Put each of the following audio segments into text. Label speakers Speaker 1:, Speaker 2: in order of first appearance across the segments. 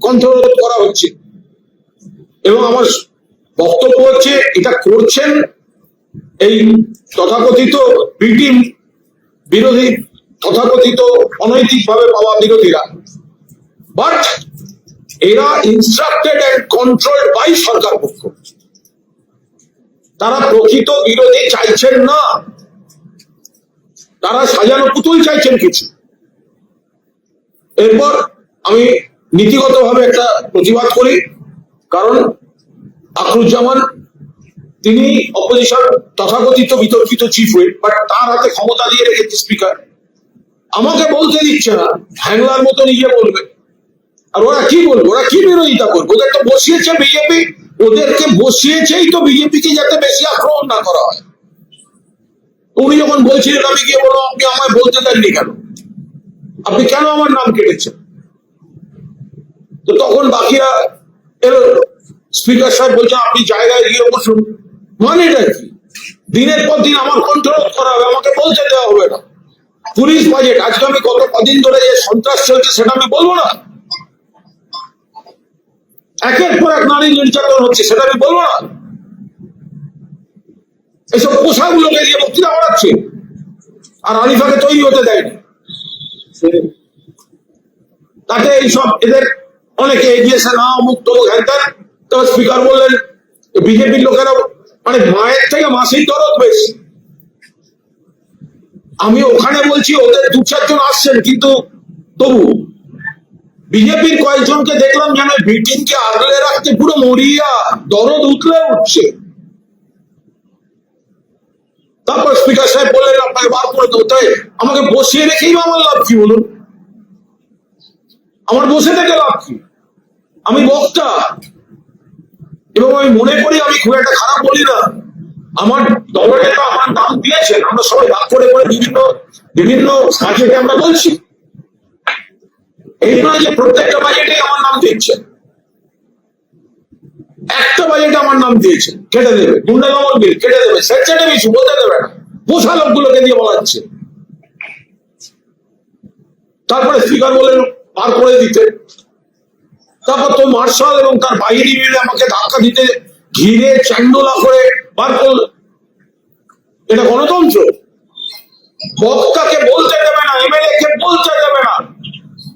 Speaker 1: কণ্ঠরোধ করা হচ্ছে। এবং আমার বক্তব্য হচ্ছে এটা করছেন এই তথাকথিত বিটি বিরোধী, তথাকথিত অনৈতিকভাবে পাওয়া বিরোধীরা, বাট এরা ইনস্ট্রাক্টেড অ্যান্ড কন্ট্রোলড বাই সরকার পক্ষ। তারা প্রকৃত বিরোধী চাইছেন না, তারা সাজানো পুতুল চাইছেন কিছু। এরপর আমি নীতিগতভাবে একটা প্রতিবাদ করি, কারণ আখরুজ্জামান তিনি অপোজিশন তথাকথিত বিতর্কিত চিফ হুইপ, বাট তার হাতে ক্ষমতা দিয়ে রেখেছে স্পিকার। আমাকে বলতে দিচ্ছে না, হ্যাংলার মতো নিজে বলবে। আর ওরা কি বলবে, ওরা কি বিরোধিতা করবে? ওদের তো বসিয়েছে বিজেপি, ওদেরকে বসিয়েছেই তো বিজেপিকে যাতে বেশি আক্রমণ না করা হয়। উনি যখন বলছিলেন আমি গিয়ে বলো আপনি আমায় বলতে দেননি কেন, আপনি কেন আমার নাম কেটেছেন? তো তখন বাকিরা এলো, স্পিকার সাহেব বলছেন আপনি জায়গায় গিয়ে বসুন। মানেটা কি? দিনের পর দিন আমার কন্ট্রোল করা হবে, আমাকে বলতে দেওয়া হবে না। পুলিশ বাজেট আজকে আমি গত কদিন ধরে যে সন্ত্রাস চলছে সেটা আমি বলবো না? একের পর এক নারী নির্যাতন হচ্ছে সেটা আমি বলবো না? এসব পোশাকগুলোকে দিয়ে বক্তৃতা করাচ্ছে, আর আরিফাকে তৈরি হতে দেয়নি। তাকে এইসব এদের অনেকে এগিয়েছে না অমুক তমুক হ্যান। তো স্পিকার বললেন বিজেপির লোকেরা মানে মায়ের থেকে মাসির দরদ বেশি। আমি ওখানে বলছি ওদের দু চারজন আসছেন, কিন্তু তবু বিজেপির কয়েকজনকে দেখলাম যেন মিটিংকে আগলে রাখতে পুরো মরিয়া, দরদ উঠলে উঠছে। তারপর স্পিকার সাহেব বললেন আপনাকে বার করে দেবো। তাই আমাকে বসিয়ে রেখেই আমার লাভ কি বলুন? আমার বসে থেকে লাভ কি? আমি বক্তা, এবং আমি মনে করি আমি খুব একটা খারাপ বলি না। আমার দলনেতা আমার নাম দিয়েছেন, আমরা সবাই ভাগ করে করে বিভিন্ন বিভিন্ন বাজেটে আমরা বলছি। এই নয় যে প্রত্যেকটা বাজেটে আমার নাম দিচ্ছেন, একটা বাজেটে আমার নাম দিয়েছে কেটে দেবে, গুন্ডা দমন বিল কেটে দেবে, সেন্সিটিভ ইস্যু বলতে দেবে না, পোষা লোকগুলোকে দিয়ে বলাচ্ছে। তারপরে স্পিকার বলেন পার করে দিতে। তারপর তো মার্শাল এবং তার বাহিনী মিলে আমাকে ধাক্কা দিতে, ঘিরে চ্যান্ডোলা করে বার করল। এটা গণতন্ত্র? বক্তাকে বলতে দেবে না, এমএলএ কে বলতে দেবে না,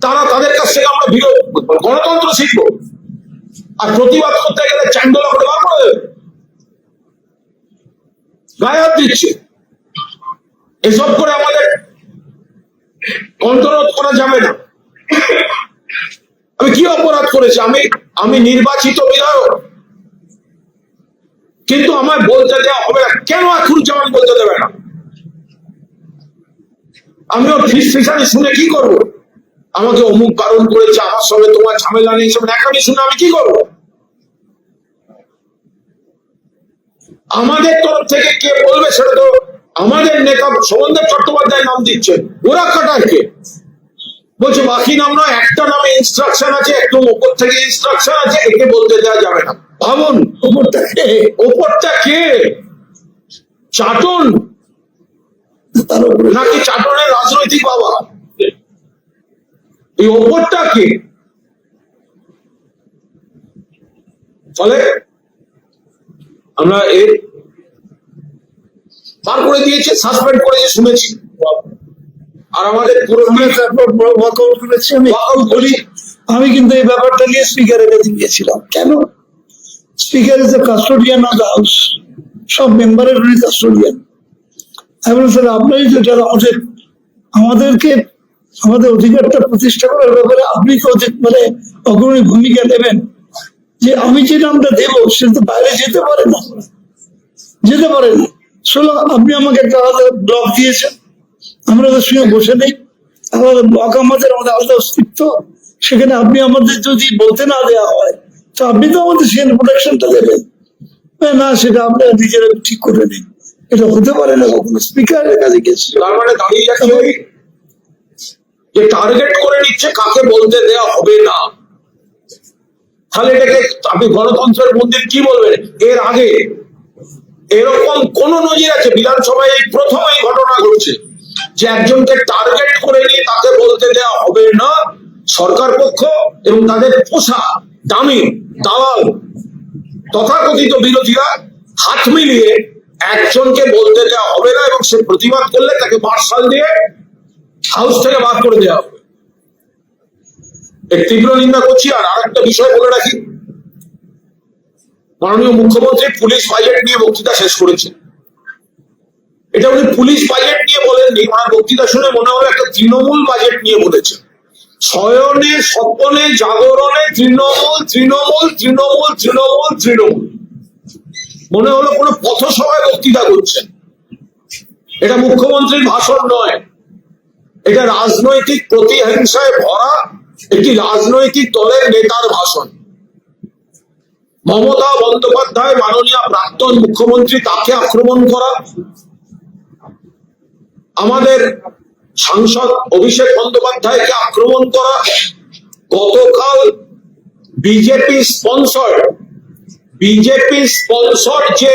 Speaker 1: তারা তাদের কাছ থেকে আমরা গণতন্ত্র শিখবো? আর প্রতিবাদ করতে গেলে চ্যান্ডোলা করে বার করে দেবে, গায়ে হাত দিচ্ছে। এসব করে আমাদের কন্ট্রোল করা যাবে না। আমি কি অপরাধ করেছি? আমি নির্বাচিত বিধায়ক, কিন্তু আমায় বলতে দেওয়া হবে না। কেন আখরুজ্জামান বলতে দেবে না? আমি ওর ফিসফিসানি শুনে কি করবো? আমাকে অমুক বারণ করেছে, আমার সঙ্গে তোমার ঝামেলা নেই, সব ন্যাকামি শুনে আমি কি করবো? আমাদের তরফ থেকে কে বলবে সেটা তো আমাদের নেতা সৌমেন্দ্র চট্টোপাধ্যায় নাম দিচ্ছে, ওরা কাটায় কে? বলছে বাকি নাম নয়, একটা নামে ইনস্ট্রাকশন আছে, একদম ওপর থেকে ইনস্ট্রাকশন আছে, একে বলতে দেওয়া যাবে না। ভাবুন, ওপরটা কে? ওপরটা কে? চাটন নাকি চাটনের রাজনৈতিক বাবা? এই ওপরটা কে? ফলে আমরা এর পার করে দিয়েছে, সাসপেন্ড করেছে শুনেছি। আর আমাদের
Speaker 2: আমি কিন্তু এই ব্যাপারটা নিয়ে স্পিকারের কাছে গিয়েছিলাম। কেন? Speaker is the custodian of the house, সব মেম্বারের উনি কাস্টোডিয়ান। এবং স্যার আপনারই যেটা আমাদেরকে আমাদের অধিকারটা প্রতিষ্ঠা করার ব্যাপারে আপনি মানে অগ্রণী ভূমিকা নেবেন। যে আমি যে নামটা দেবো সেটা তো বাইরে যেতে পারে না, যেতে পারে না। আপনি আমাকে একটা আলাদা ব্লক দিয়েছেন, আমরা ওদের সঙ্গে বসে নেই, আলাদা ব্লক আমাদের আলাদা অস্তিত্ব। সেখানে আপনি আমাদের যদি বলতে না দেওয়া হয় তো আপনি তো আমাদের সেখানে প্রোটেকশনটা দেবেন না, সেটা আমরা নিজেরা ঠিক করে নিই। এটা হতে পারে না কখনো। স্পিকারের কাছে গেছি,
Speaker 1: তার মানে দাঁড়িয়ে যাচ্ছে যে টার্গেট করে নিচ্ছে কাকে বলতে দেওয়া হবে না। তাহলে এটাকে আপনি গণতন্ত্রের মন্দির কি বলবেন? এর আগে এরকম কোন নজির আছে? বিধানসভায় এই প্রথম এই ঘটনা ঘটছে যে একজনকে টার্গেট করে নিয়ে তাকে বলতে দেওয়া হবে না, সরকার পক্ষ এবং তাদের পোষা দামি দালাল তথাকথিত বিরোধীরা হাত মিলিয়ে একজনকে বলতে দেওয়া হবে না, এবং সে প্রতিবাদ করলে তাকে মার্শাল দিয়ে হাউস থেকে বার করে দেওয়া হবে। এর তীব্র নিন্দা করছি। আর আরেকটা বিষয় বলে রাখি, মাননীয় মুখ্যমন্ত্রী পুলিশ বাজেট নিয়ে বক্তৃতা শেষ করেছেন। এটা উনি পুলিশ বাজেট নিয়ে বলেননি, ওনার বক্তৃতা শুনে মনে হলো একটা তৃণমূল বাজেট নিয়ে বলেছেন। শয়নে স্বপনে জাগরণে তৃণমূল তৃণমূল তৃণমূল তৃণমূল তৃণমূল, মনে হলো কোনো পথসভায় বক্তৃতা করছেন। এটা মুখ্যমন্ত্রীর ভাষণ নয়, এটা রাজনৈতিক প্রতিহিংসায় ভরা একটি রাজনৈতিক দলের নেতার ভাষণ। মমতা বন্দ্যোপাধ্যায় মাননীয় প্রাক্তন মুখ্যমন্ত্রী, তাকে আক্রমণ করা, আমাদের সাংসদ অভিষেক বন্দ্যোপাধ্যায়কে আক্রমণ করা, গতকাল বিজেপি স্পন্সর যে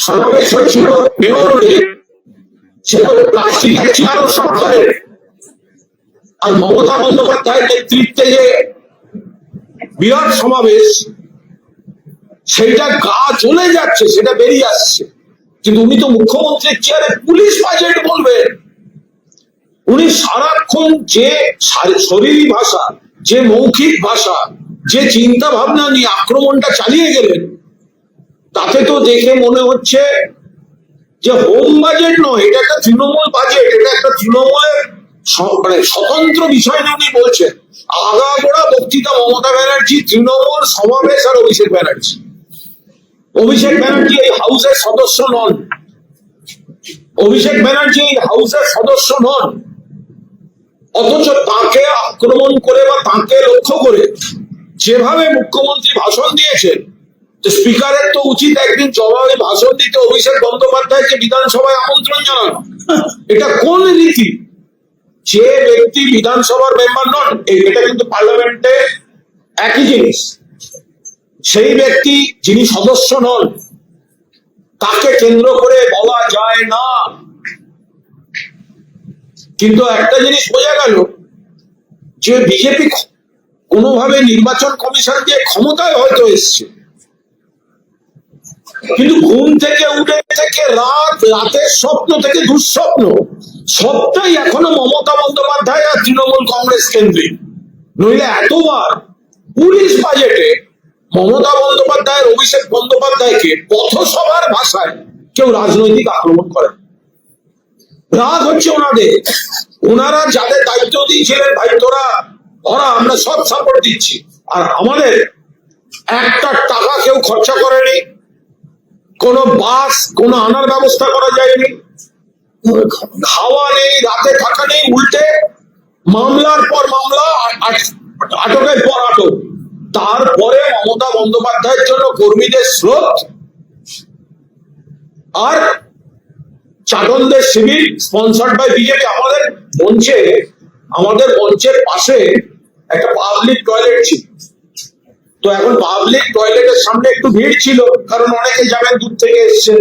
Speaker 1: সমাবেশ হয়েছিল সেটা প্লাস্টিকের চেয়ার সরকারের, আর মমতা বন্দ্যোপাধ্যায়ের নেতৃত্বে যে বিরাট সমাবেশ, সেটা গা জ্বলে যাচ্ছে, সেটা বেরিয়ে আসছে। কিন্তু উনি তো মুখ্যমন্ত্রীর চেয়ারে পুলিশ বাজেট বলবেন। উনি সারাক্ষণ যে শরীরী ভাষা, যে মৌখিক ভাষা, যে চিন্তা ভাবনা নিয়ে আক্রমণটা চালিয়ে গেলেন, তাতে তো দেখে মনে হচ্ছে যে হোম বাজেট নয়, এটা একটা তৃণমূল বাজেট, এটা একটা তৃণমূলের মানে স্বতন্ত্র বিষয় নিয়ে উনি বলছেন। আগাগোড়া বক্তৃতা মমতা ব্যানার্জি, তৃণমূল, সমাবেশ আর অভিষেক ব্যানার্জি। অভিষেক ব্যানার্জি এই হাউসের সদস্য নন, অভিষেক ব্যানার্জি এই হাউসের সদস্য নন, অথচ তাকে আক্রমণ করে বা তাকে লক্ষ্য করে যেভাবে মুখ্যমন্ত্রী ভাষণ দিয়েছেন, স্পিকারের তো উচিত একদিন জবাবে ভাষণ দিতে অভিষেক বন্দ্যোপাধ্যায়কে বিধানসভায় আমন্ত্রণ জানানো। এটা কোন রীতি? যে ব্যক্তি বিধানসভার মেম্বার নন, এটা কিন্তু পার্লামেন্টে একই জিনিস, সেই ব্যক্তি যিনি সদস্য নন, তাকে কেন্দ্র করে বলা যায় না। কিন্তু একটা জিনিস বোঝা গেল যে বিজেপি কোনোভাবে নির্বাচন কমিশন দিয়ে ক্ষমতায় হয়তো এসছে, কিন্তু ঘুম থেকে উঠে থেকে রাতের স্বপ্ন থেকে দুঃস্বপ্ন সবটাই এখনো মমতা বন্দ্যোপাধ্যায় আর তৃণমূল কংগ্রেস কেন্দ্রিক। নইলে এতবার পুলিশ বাজেটে মমতা বন্দ্যোপাধ্যায়ের অভিষেক বন্দ্যোপাধ্যায়কে পথসভার ভাষায় কেউ রাজনৈতিক আক্রমণ করে। রাগ হচ্ছে ওনাদের, ওনারা যাদের দায়িত্ব দিয়েছিলেন, ভাই তোরা আমরা সব সাপোর্ট দিচ্ছি, আর আমাদের একটা টাকা কেউ খরচা করেনি, কোনো বাস কোনো আনার ব্যবস্থা করা যায়নি, খাওয়া নেই, রাতে থাকা নেই, উল্টে মামলার পর মামলা, আটকের পর আটক। তারপরে মমতা বন্দ্যোপাধ্যায়ের জন্য কর্মীদের স্রোত আর চাটনদের শিবির স্পন্সার্ড বাই বিজেপি। আমাদের মঞ্চের পাশে একটা পাবলিক টয়লেট ছিল, তো এখন পাবলিক টয়লেটের সামনে একটু ভিড় ছিল, কারণ অনেকে যাবেন দূর থেকে এসছেন।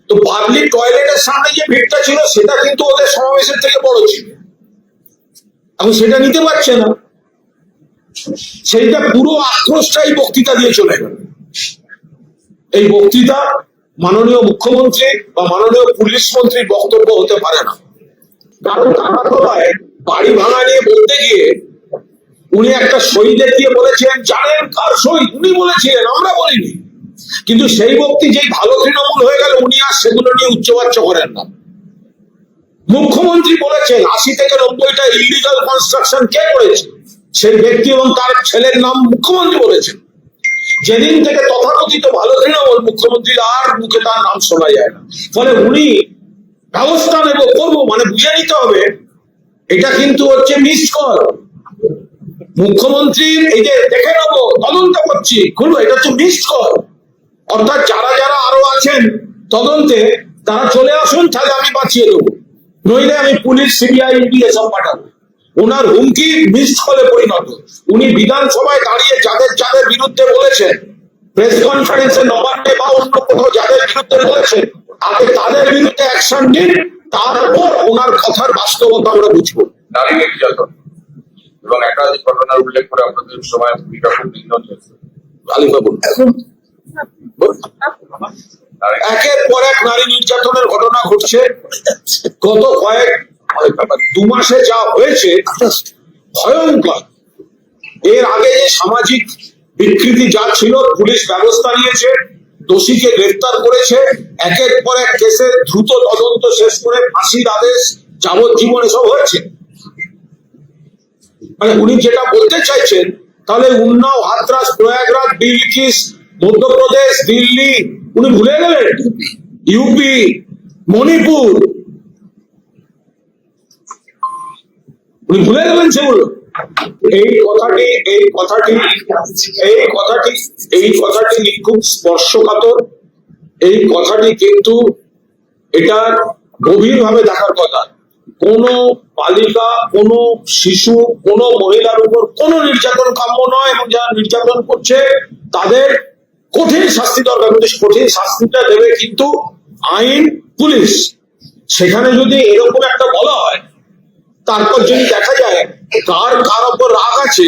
Speaker 1: তো পাবলিক টয়লেটের সামনে যে ভিড়টা ছিল সেটা কিন্তু ওদের সমাবেশের থেকে বড় ছিল, এখন সেটা নিতে পারছে না, সেইটা পুরো আক্রোশটাই বক্তৃতা দিয়ে চলে গেল। এই বক্তৃতা মাননীয় মুখ্যমন্ত্রী বা মাননীয় পুলিশ মন্ত্রীর বক্তব্য হতে পারে না। কারণ কানাতলায় বাড়ি ভাঙা নিয়ে বলতে গিয়ে উনি একটা শহীদের দিয়ে বলেছেন, জানেন কার শহীদ? উনি বলেছিলেন, আমরা বলিনি। কিন্তু সেই ব্যক্তি যেই ভালো তৃণমূল হয়ে গেল, উনি আর সেগুলো নিয়ে উচ্চবাচ্য করেন না। মুখ্যমন্ত্রী বলেছেন 80 থেকে 90টা ইলিগাল কনস্ট্রাকশন কে করেছে, সেই ব্যক্তি এবং তার ছেলের নাম মুখ্যমন্ত্রী বলেছেন। যেদিন থেকে তথাকথিত ভালো তৃণমূল, মুখ্যমন্ত্রীর আর মুখে তার নাম শোনা যায় না। ফলে উনি ব্যবস্থা নেব করবো মানে বুঝে নিতে হবে এটা কিন্তু হচ্ছে মিস কল। মুখ্যমন্ত্রীর এই যে দেখে নেবো তদন্ত করছি করবো, এটা হচ্ছে মিস কল। অর্থাৎ যারা যারা আরো আছেন তদন্তে তারা চলে আসুন, তাহলে আমি বাঁচিয়ে দেবো, নইলে আমি পুলিশ, সিবিআই, ইডি এসব পাঠাবো। ওনার হুমকি মিস কলে পরিণত। উনি বিধানসভায় দাঁড়িয়ে যাদের যাদের বিরুদ্ধে বলেছেন, প্রেস কনফারেন্সে নবান্নে বা অন্য কোথাও যাদের বিরুদ্ধে বলেছেন, আগে তাদের বিরুদ্ধে অ্যাকশন নিন, তারপর ওনার কথার বাস্তবতা আমরা বুঝবো। নারী নির্যাতন,
Speaker 3: এবং একাধিক ঘটনার উল্লেখ করে আপনাদের সময় ভূমিকা খুব ভিন্ন হয়েছে।
Speaker 1: আলিফা বলুন।
Speaker 2: এখন
Speaker 3: আর
Speaker 1: একের পর এক নারী নির্যাতনের ঘটনা ঘটছে। গত দু মাসে যা হয়েছে ভয়ঙ্কর। এর আগে যে সামাজিক বিকৃতি যা ছিল, পুলিশ ব্যবস্থা নিয়েছে, দোষীকে গ্রেফতার করেছে, একের পর এক কেসের দ্রুত তদন্ত শেষ করে ফাঁসির আদেশ, যাবজ্জীবন এসব হয়েছে। মানে উনি যেটা বলতে চাইছেন, তাহলে উন্নাও, হাথরাস, প্রয়াগরাজ, বিলকিস, মধ্যপ্রদেশ, দিল্লি উনি ভুলে গেলেন? ইউপি, মণিপুর উনি ভুলে গেলেন সেগুলো? এই কথাটি খুব স্পর্শকাতর। এই কথাটি কিন্তু এটা গভীরভাবে দেখার কথা। কোন বালিকা, কোন শিশু, কোন মহিলার উপর কোন নির্যাতন কাম্য নয়, এবং যারা নির্যাতন করছে তাদের কঠিন শাস্তি দরকার। কিন্তু কঠিন শাস্তিটা দেবে কিন্তু আইন, পুলিশ। সেখানে যদি এরকম একটা বলা হয়, তারপর যদি দেখা যায় কার ওপর রাগ আছে,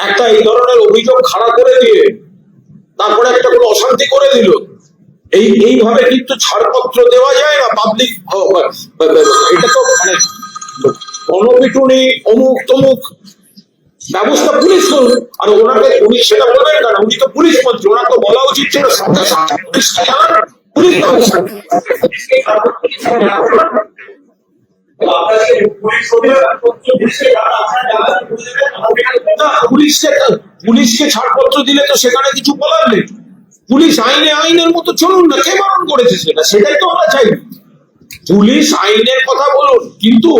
Speaker 1: একটা এই ধরনের অভিযোগ খাড়া করে দিয়ে তারপরে একটা কোনো অশান্তি করে দিল, এইভাবে কিন্তু ছাড়পত্র দেওয়া যায় না। পাবলিক এটা তো মানে গণপিটুনি, অমুক তমুক ব্যবস্থা পুলিশ করুন। আর ওনাকে উনি সেটা বলবেন কেন? উনি তো পুলিশ মন্ত্রী, ওনার তো বলা উচিত ছিল পুলিশ ব্যবস্থা। পুলিশকে ছাড়পত্র দিলে তো সেখানে কিছু বলার নেই। পুলিশ আইনের মতো চলুন না, কে বারণ করেছে? সেটাই তো আমরা চাই। পুলিশ আইনের কথা বলুন, কিন্তু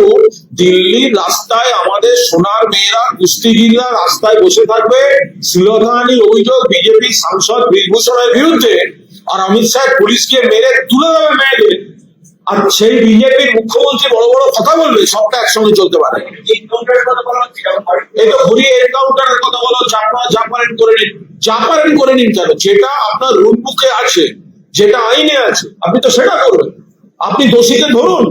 Speaker 1: দিল্লির রাস্তায় আমাদের সোনার মেয়েরা, কুস্তিগিররা রাস্তায় বসে থাকবে, শ্লীলতাহানির অভিযোগ বিজেপি সাংসদ বীরভূষণের বিরুদ্ধে, আর অমিত শাহ পুলিশকে মেরে তুলে দেবে মেয়েদের, আর সেই বিজেপির মুখ্যমন্ত্রী বড় বড় কথা বলবে, সবটা একসঙ্গে চলতে পারে। এই তো ঘুরিয়ে এনকাউন্টারের কথা বলা হচ্ছে। আপনারা জাপারেন্ট করে নিন কেন? যেটা আপনার রুল বুকে আছে, যেটা আইনে আছে, আপনি তো সেটা করবেন। আপনি দোষীকে ধরুন,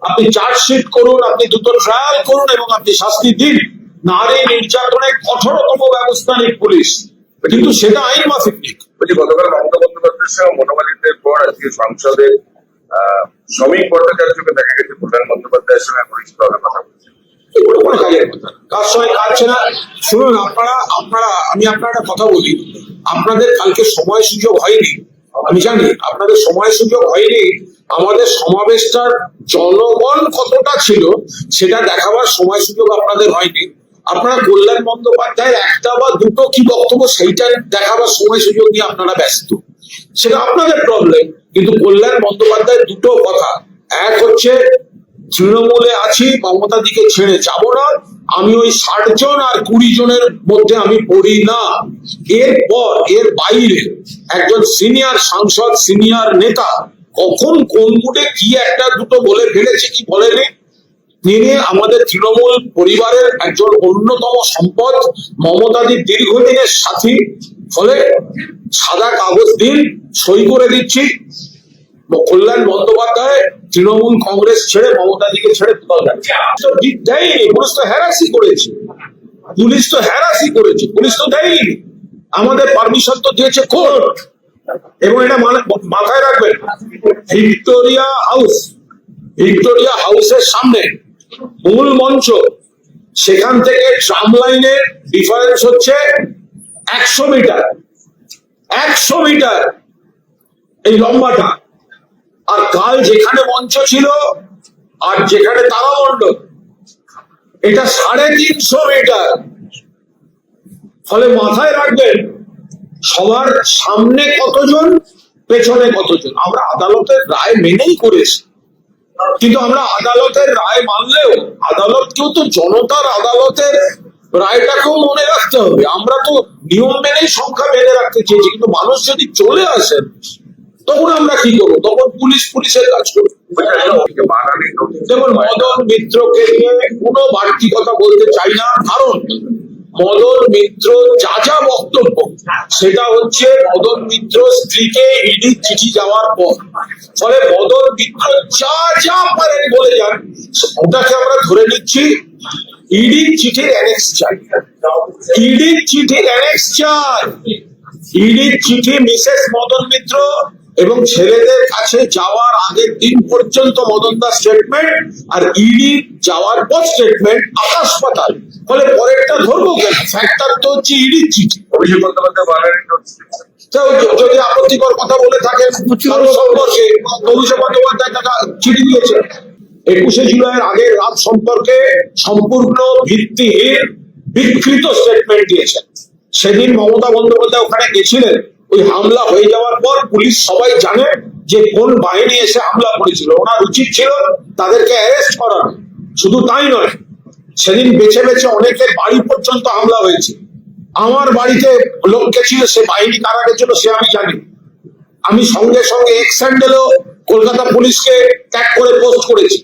Speaker 1: আপনি চার্জশিট করুন, আপনি দ্রুত ট্রায়াল করুন, এবং আপনি শাস্তি দিন। নারী নির্যাতনে কঠোরতম ব্যবস্থা নিক পুলিশ, কিন্তু সেটা আইন মাফিক নিক।
Speaker 3: গতকাল মমতা বন্দ্যোপাধ্যায়ের সঙ্গে মনোমালিন্যের পর আজকে সংসদে শ্রমিক ভট্টাচার্যকে দেখা গেছে প্রধান বন্দ্যোপাধ্যায়ের সঙ্গে পরিচিত হবে কথা বলছে।
Speaker 1: এগুলো কোনো কাজের কথা, কার সঙ্গে কাটছে না। শুনুন, আমি আপনার একটা কথা বলি। আপনাদের কালকে সময় সুযোগ হয়নি, আমি জানি আপনাদের সময় সুযোগ হয়নি। আমাদের সমাবেশটার জনগণ কতটা ছিল সেটা দেখাবার সময় সুযোগ আপনাদের হয়নি। আপনারা কল্যাণ বন্দ্যোপাধ্যায়ের একটা বা দুটো কি বক্তব্য, সেইটা দেখাবার সময় সুযোগ নিয়ে আপনারা ব্যস্ত, সেটা আপনাদের প্রবলেম। কিন্তু কল্যাণ বন্দ্যোপাধ্যায়ের দুটো কথা, এক হচ্ছে তৃণমূলে আছি, মমতা দিকে ছেড়ে যাব না, আমি ওই 60 জন আর 20 জনের মধ্যে আমি পড়ি না। এর বাইরে একজন সিনিয়র সাংসদ, সিনিয়র নেতা কখন কোন মুডে কি একটা দুটো বলে ফেলেছে কি বলেনি, তিনি আমাদের তৃণমূল পরিবারের একজন অন্যতম সম্পদ, মমতাদির দীর্ঘদিনের সাথী। ফলে সাদা কাগজ দিন, সই করে দিচ্ছি, কল্যাণ বন্দ্যোপাধ্যায় তৃণমূল কংগ্রেস ছেড়ে মমতাদিকে ছেড়ে কোথাও যাচ্ছে। দেয়নি, পুলিশ তো হ্যারাসি করেছে, পুলিশ তো দেয়নি। আমাদের পারমিশন তো দিয়েছে কোর্ট। এবং এটা মাথায় রাখবেন, ভিক্টোরিয়া হাউসের সামনে মূল মঞ্চ, সেখান থেকে ট্রাম লাইনের ডিফারেন্স হচ্ছে 100 মিটার, 100 মিটার এই লম্বাটা। আর কাল যেখানে মঞ্চ ছিল আর যেখানে তারামণ্ডপ, এটা 350 মিটার। ফলে মাথায় রাখবেন, সবার সামনে কতজন, পেছনে কতজন। আমরা আদালতের রায় মেনেই করেছি, কিন্তু আমরা আদালতের রায় মানলেও আদালতকেও তো জনতার আদালতের রায়টাকেও মনে রাখতে হবে। আমরা তো নিয়ম মেনেই সংখ্যা মেনে রাখতে চেয়েছি, কিন্তু মানুষ যদি চলে আসেন তখন আমরা কি করবো? তখন পুলিশের কাজ করবো। দেখুন, মদন মিত্রকে নিয়ে কোনো বাড়তি কথা বলতে চাই না, কারণ মদন মিত্র যা যা বক্তব্য, সেটা হচ্ছে মদন মিত্র স্ত্রীকে ইডি চিঠি যাওয়ার পর। ফলে মদন মিত্র যা যা পারেন বলে যান, ওটাকে আমরা ধরে নিচ্ছি ইডির চিঠির অ্যানেক্স চাই। ইডির চিঠির অ্যানেক্স চাই। ইডির চিঠি মিসেস মদন মিত্র এবং ছেলেদের কাছে যাওয়ার আগের দিন পর্যন্ত মদনদার স্টেটমেন্ট, আর ইডি যাওয়ার পর স্টেটমেন্ট আকাশ পাতাল। ফলে পরেরটা ধরবো কেন? ফ্যাক্টর তো হচ্ছে ইডির চিঠি।
Speaker 3: অভিষেক বন্দ্যোপাধ্যায় বাংলার
Speaker 1: তো যদি আপত্তিকর কথা বলে থাকেন কারো সম্পর্কে, অভিষেক বন্দ্যোপাধ্যায় টাকা চিঠি দিয়েছে 21শে জুলাইয়ের আগের রাত সম্পর্কে সম্পূর্ণ ভিত্তিহীন বিকৃত স্টেটমেন্ট দিয়েছেন। সেদিন মমতা বন্দ্যোপাধ্যায় ওখানে গেছিলেন, ওই হামলা হয়ে যাওয়ার পর পুলিশ সবাই জানে যে কোন বাহিনী এসে হামলা করেছিল। ওনার উচিত ছিল তাদেরকে অ্যারেস্ট করানো। শুধু তাই নয়, সেদিন বেছে বেছে অনেকের বাড়ি পর্যন্ত হামলা হয়েছে। আমার বাড়িতে লোক গেছিল, সে বাহিনী কারা গেছিল সে আমি জানি। আমি সঙ্গে সঙ্গে এক্স হ্যান্ডেলও কলকাতা পুলিশকে ট্যাগ করে পোস্ট করেছি।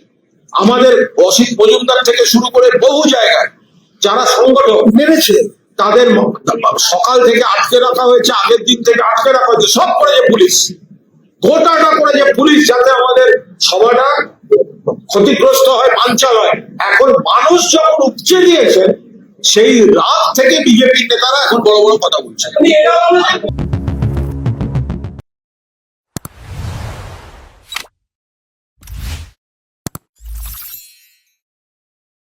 Speaker 1: আমাদের অসিত মজুমদার থেকে শুরু করে বহু জায়গায় যারা সংগঠক
Speaker 2: মেরেছে,
Speaker 1: তাদের সকাল থেকে আটকে রাখা হয়েছে, আগের দিন থেকে আটকে রাখা হয়েছে, সব করেছে পুলিশ। গোটাটা করেছে পুলিশ যাতে আমাদের সভাটা ক্ষতিগ্রস্ত হয়, বানচাল হয়। এখন মানুষ যখন উপচে দিয়েছে, সেই রাত থেকে বিজেপি নেতারা এখন বড় বড় কথা বলছে।